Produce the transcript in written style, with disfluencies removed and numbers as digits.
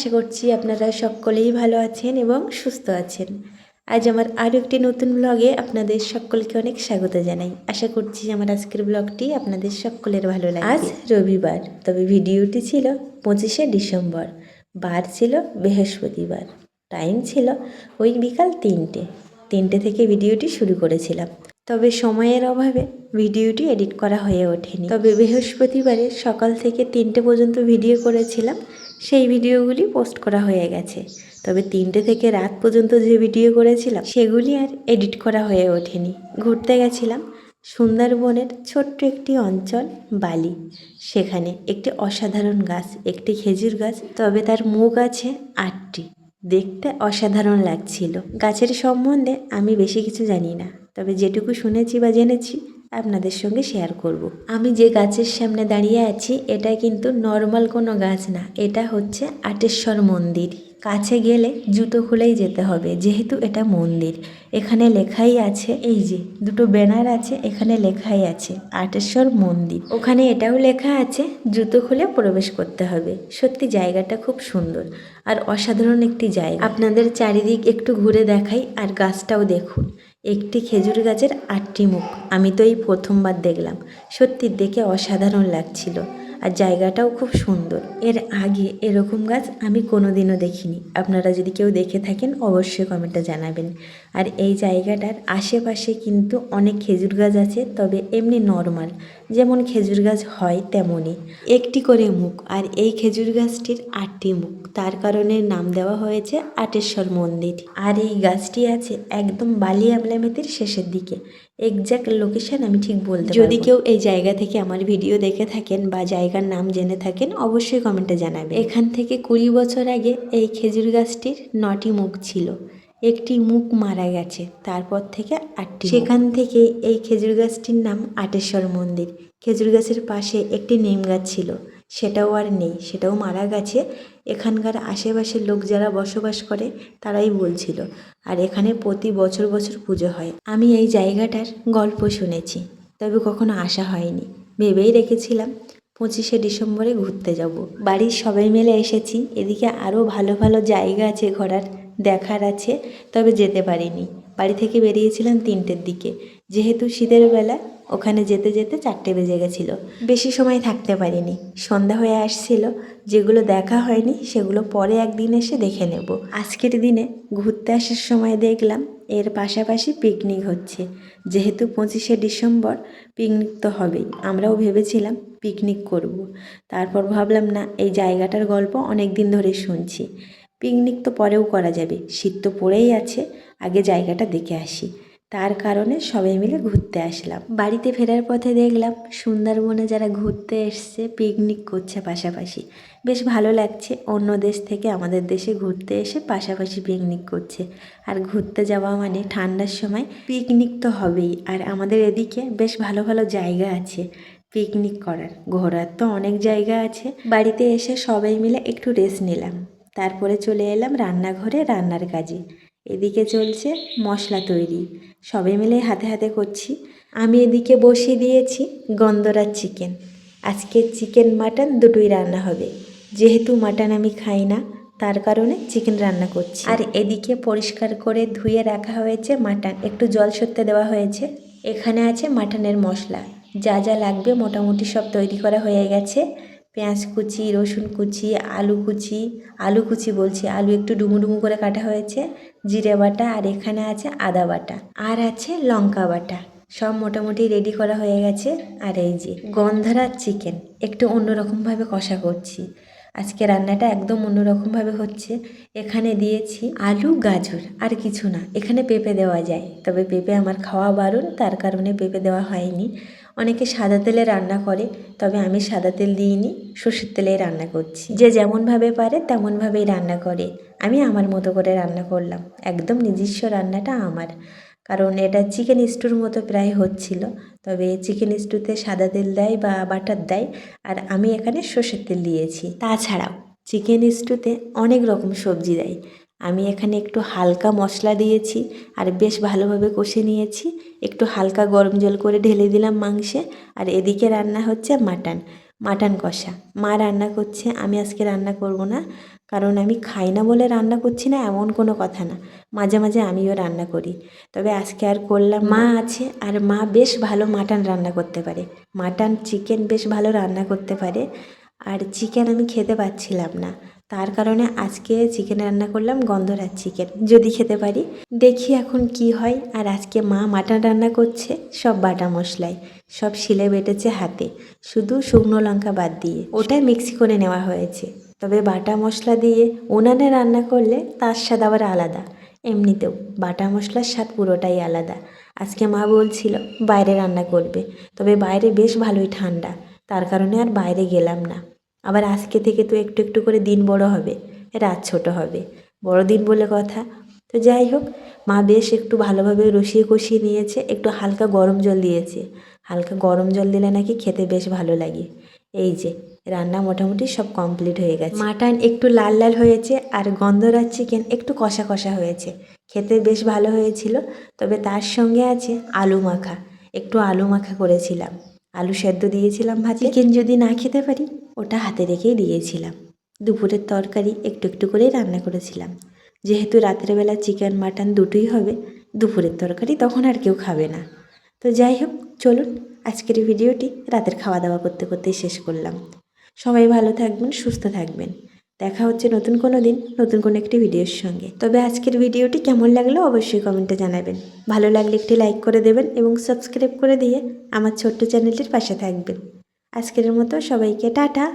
আশা করছি আপনারা সকলেই ভালো আছেন এবং সুস্থ আছেন। আজ আমার আরও একটি নতুন ব্লগে আপনাদের সকলকে অনেক স্বাগত জানাই। আশা করছি আমার আজকের ব্লগটি আপনাদের সকলের ভালো লাগবে। আজ রবিবার, তবে ভিডিওটি ছিল 25শে ডিসেম্বর, বার ছিল বৃহস্পতিবার, টাইম ছিল ওই বিকাল 3টে থেকে ভিডিওটি শুরু করেছিলাম। তবে সময়ের অভাবে ভিডিওটি এডিট করা হয়ে ওঠেনি। তবে বৃহস্পতিবারে সকাল থেকে 3টে পর্যন্ত ভিডিও করেছিলাম, সেই ভিডিওগুলি পোস্ট করা হয়ে গেছে। তবে 3টে থেকে রাত পর্যন্ত যে ভিডিও করেছিলাম সেগুলি আর এডিট করা হয়ে ওঠেনি। ঘুরতে গেছিলাম সুন্দরবনের ছোট্ট একটি অঞ্চল বালি। সেখানে একটি অসাধারণ গাছ, একটি খেজুর গাছ, তবে তার মুখ আছে 8টি। দেখতে অসাধারণ লাগছিল। গাছের সম্বন্ধে আমি বেশি কিছু জানি না, তবে যেটুকু শুনেছি বা জেনেছি আপনাদের সঙ্গে শেয়ার করব। আমি যে গাছের সামনে দাঁড়িয়ে আছি এটা কিন্তু নর্মাল কোনো গাছ না, এটা হচ্ছে আটেশ্বর মন্দির। কাছে গেলে জুতো খুলেই যেতে হবে, যেহেতু এটা মন্দির। এখানে লেখাই আছে, এই যে দুটো ব্যানার আছে, এখানে লেখাই আছে আটেশ্বর মন্দির। ওখানে এটাও লেখা আছে জুতো খুলে প্রবেশ করতে হবে। সত্যি জায়গাটা খুব সুন্দর আর অসাধারণ একটি জায়গা। আপনাদের চারিদিক একটু ঘুরে দেখাই আর গাছটাও দেখুন। একটি খেজুর গাছের 8টি মুখ। আমি তো এই প্রথমবার দেখলাম, সত্যি দেখে অসাধারণ লাগছিল আর জায়গাটাও খুব সুন্দর। এর আগে এরকম গাছ আমি কোনোদিনও দেখিনি। আপনারা যদি কেউ দেখে থাকেন অবশ্যই কমেন্টে জানাবেন। আর এই জায়গাটার আশেপাশে কিন্তু অনেক খেজুর গাছ আছে, তবে এমনি নর্মাল যেমন খেজুর গাছ হয় তেমনই, একটি করে মুখ। আর এই খেজুর গাছটির 8টি মুখ, তার কারণে নাম দেওয়া হয়েছে আটেশ্বর মন্দির। আর এই গাছটি আছে একদম বালি আমলামেতির শেষের দিকে। এক্স্যাক্ট লোকেশন আমি ঠিক বলতে পারবো না। যদি কেউ এই জায়গা থেকে আমার ভিডিও দেখে থাকেন বা জায়গার নাম জেনে থাকেন অবশ্যই কমেন্টে জানাবেন। এখান থেকে 20 বছর আগে এই খেজুর গাছটির 9টি মুখ ছিল, একটি মুখ মারা গেছে, তারপর থেকে 8টি। সেখান থেকে এই খেজুর গাছটির নাম আটেশ্বর মন্দির। খেজুর গাছের পাশে একটি নিম গাছ ছিল, সেটাও আর নেই, সেটাও মারা গেছে। এখানকার আশেপাশের লোক যারা বসবাস করে তারাই বলছিল। আর এখানে প্রতি বছর বছর পুজো হয়। আমি এই জায়গাটার গল্প শুনেছি, তবে কখনো আসা হয়নি। ভেবেই রেখেছিলাম 25শে ডিসেম্বরে ঘুরতে যাব। বাড়ির সবাই মিলে এসেছি। এদিকে আরও ভালো ভালো জায়গা আছে ঘোরার, দেখার আছে, তবে যেতে পারিনি। বাড়ি থেকে বেরিয়েছিলাম 3টের দিকে, যেহেতু শীতের বেলা ওখানে যেতে যেতে 4টে বেজে গেছিলো। বেশি সময় থাকতে পারিনি, সন্ধ্যা হয়ে আসছিল। যেগুলো দেখা হয়নি সেগুলো পরে একদিন এসে দেখে নেব। আজকের দিনে ঘুরতে আসার সময় দেখলাম এর পাশাপাশি পিকনিক হচ্ছে। যেহেতু 25শে ডিসেম্বর, পিকনিক তো হবেই। আমরাও ভেবেছিলাম পিকনিক করব। তারপর ভাবলাম না, এই জায়গাটার গল্প অনেক দিন ধরে শুনছি, পিকনিক তো পরেও করা যাবে, শীত তো পড়েই আছে, আগে জায়গাটা দেখে আসি। তার কারণে সবাই মিলে ঘুরতে আসলাম। বাড়িতে ফেরার পথে দেখলাম সুন্দরবনে যারা ঘুরতে এসছে পিকনিক করছে পাশাপাশি। বেশ ভালো লাগছে, অন্য দেশ থেকে আমাদের দেশে ঘুরতে এসে পাশাপাশি পিকনিক করছে। আর ঘুরতে যাওয়া মানে ঠান্ডার সময় পিকনিক তো হবেই। আর আমাদের এদিকে বেশ ভালো ভালো জায়গা আছে পিকনিক করার, ঘোরার তো অনেক জায়গা আছে। বাড়িতে এসে সবাই মিলে একটু রেস্ট নিলাম, তারপরে চলে এলাম রান্নাঘরে রান্নার কাজে। এদিকে চলছে মশলা তৈরি, সবাই মিলে হাতে হাতে করছি। আমি এদিকে বসিয়ে দিয়েছি গন্ধরাজ চিকেন। আজকে চিকেন মাটন দুটোই রান্না হবে, যেহেতু মাটন আমি খাই না তার কারণে চিকেন রান্না করছি। আর এদিকে পরিষ্কার করে ধুয়ে রাখা হয়েছে মাটন, একটু জল সরতে দেওয়া হয়েছে। এখানে আছে মাটনের মশলা, যা যা লাগবে মোটামুটি সব তৈরি করা হয়ে গেছে। পেঁয়াজ কুচি, রসুন কুচি, আলু কুচি বলছি, আলু একটু ডুমু ডুমু করে কাটা হয়েছে, জিরে বাটা, আর এখানে আছে আদা বাটা, আর আছে লঙ্কা বাটা। সব মোটামুটি রেডি করা হয়ে গেছে। আর এই যে গন্ধরাজ চিকেন একটু অন্যরকমভাবে কষা করছি। আজকে রান্নাটা একদম অন্যরকমভাবে হচ্ছে। এখানে দিয়েছি আলু, গাজর, আর কিছু না। এখানে পেঁপে দেওয়া যায়, তবে পেঁপে আমার খাওয়া বারণ, তার কারণে পেঁপে দেওয়া হয়নি। অনেকে সাদা তেলে রান্না করে, তবে আমি সাদা তেল দিইনি, সর্ষের তেলেই রান্না করছি। যে যেমনভাবে পারে তেমনভাবেই রান্না করে, আমি আমার মতো করে রান্না করলাম। একদম নিজস্ব রান্নাটা আমার, কারণ এটা চিকেন স্টুর মতো প্রায় হচ্ছিল। তবে চিকেন স্টুতে সাদা তেল দেয় বা বাটার দেয়, আর আমি এখানে সর্ষের তেল দিয়েছি। তাছাড়াও চিকেন স্টুতে অনেক রকম সবজি দেয়, আমি এখানে একটু হালকা মশলা দিয়েছি আর বেশ ভালোভাবে কষে নিয়েছি। একটু হালকা গরম জল করে ঢেলে দিলাম মাংসে। আর এদিকে রান্না হচ্ছে মাটন কষা। মা রান্না করছে, আমি আজকে রান্না করব না। কারণ আমি খাই না বলে রান্না করছি না এমন কোনো কথা না, মাঝে মাঝে আমিও রান্না করি। তবে আজকে আর করলাম, মা আছে আর মা বেশ ভালো মাটন রান্না করতে পারে, মাটন চিকেন বেশ ভালো রান্না করতে পারে। আর চিকেন আমি খেতে পাচ্ছিলাম না, তার কারণে আজকে চিকেন রান্না করলাম, গন্ধরাজ চিকেন, যদি খেতে পারি দেখি এখন কি হয়। আর আজকে মা মাটন রান্না করছে সব বাটা মশলায়, সব শিলে বেটেছে হাতে, শুধু শুকনো লঙ্কা বাদ দিয়ে, ওটাই মিক্সি করে নেওয়া হয়েছে। তবে বাটা মশলা দিয়ে উনানে রান্না করলে তার স্বাদ আবার আলাদা, এমনিতেও বাটা মশলার স্বাদ পুরোটাই আলাদা। আজকে মা বলছিল বাইরে রান্না করবে, তবে বাইরে বেশ ভালোই ঠান্ডা, তার কারণে আর বাইরে গেলাম না। আবার আজকে থেকে তো একটু একটু করে দিন বড় হবে, রাত ছোট হবে, বড়দিন বলে কথা। তো যাই হোক, মা বেশ একটু ভালোভাবে রসিয়ে কষিয়ে নিয়েছে, একটু হালকা গরম জল দিয়েছে, হালকা গরম জল দিলে নাকি খেতে বেশ ভালো লাগে। এই যে রান্না মোটামুটি সব কমপ্লিট হয়ে গেছে, মাটন একটু লাল লাল হয়েছে আর গন্ধরাজ চিকেন একটু কষা কষা হয়েছে, খেতে বেশ ভালো হয়েছিল। তবে তার সঙ্গে আছে আলু মাখা, একটু আলু মাখা করেছিলাম, আলু সেদ্ধ দিয়েছিলাম ভাতে। চিকেন যদি না খেতে পারি ওটা হাতে রেখেই দিয়েছিলাম। দুপুরের তরকারি একটু একটু করেই রান্না করেছিলাম, যেহেতু রাতের বেলা চিকেন মাটন দুটোই হবে, দুপুরের তরকারি তখন আর কেউ খাবে না। তো যাই হোক, চলুন আজকের ভিডিওটি রাতের খাওয়া দাওয়া করতে করতেই শেষ করলাম। সবাই ভালো থাকবেন, সুস্থ থাকবেন, দেখা হচ্ছে নতুন কোনো দিন নতুন কোনো একটি ভিডিওর সঙ্গে। তবে আজকের ভিডিওটি কেমন লাগলো অবশ্যই কমেন্টে জানাবেন, ভালো লাগলে একটি লাইক করে দেবেন এবং সাবস্ক্রাইব করে দিয়ে আমার ছোট্ট চ্যানেলটির পাশে থাকবেন। আজকের মতো সবাইকে টাটা।